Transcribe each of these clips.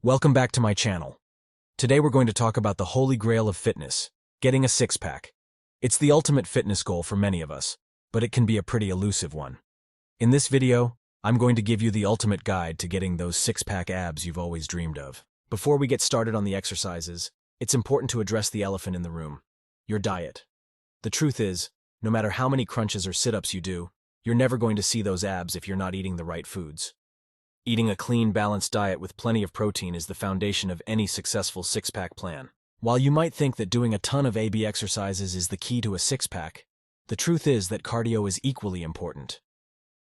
Welcome back to my channel. Today we're going to talk about the holy grail of fitness, getting a six-pack. It's the ultimate fitness goal for many of us, but it can be a pretty elusive one. In this video, I'm going to give you the ultimate guide to getting those six-pack abs you've always dreamed of. Before we get started on the exercises, it's important to address the elephant in the room, your diet. The truth is, no matter how many crunches or sit-ups you do, you're never going to see those abs if you're not eating the right foods. Eating a clean, balanced diet with plenty of protein is the foundation of any successful six-pack plan. While you might think that doing a ton of AB exercises is the key to a six-pack, the truth is that cardio is equally important.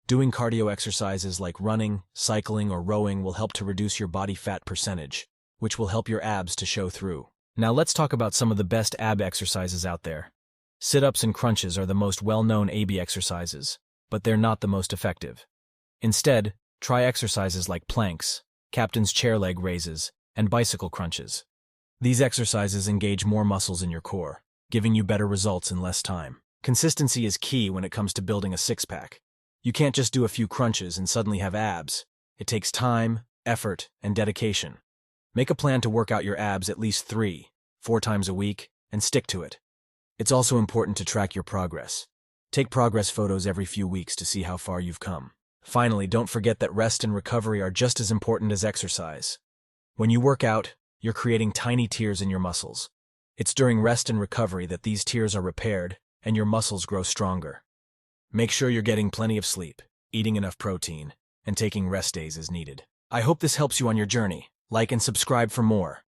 Doing cardio exercises like running, cycling, or rowing will help to reduce your body fat percentage, which will help your abs to show through. Now let's talk about some of the best ab exercises out there. Sit-ups and crunches are the most well-known AB exercises, but they're not the most effective. Instead, try exercises like planks, captain's chair leg raises, and bicycle crunches. These exercises engage more muscles in your core, giving you better results in less time. Consistency is key when it comes to building a six-pack. You can't just do a few crunches and suddenly have abs. It takes time, effort, and dedication. Make a plan to work out your abs at least 3-4 times a week, and stick to it. It's also important to track your progress. Take progress photos every few weeks to see how far you've come. Finally, don't forget that rest and recovery are just as important as exercise. When you work out, you're creating tiny tears in your muscles. It's during rest and recovery that these tears are repaired and your muscles grow stronger. Make sure you're getting plenty of sleep, eating enough protein, and taking rest days as needed. I hope this helps you on your journey. Like and subscribe for more.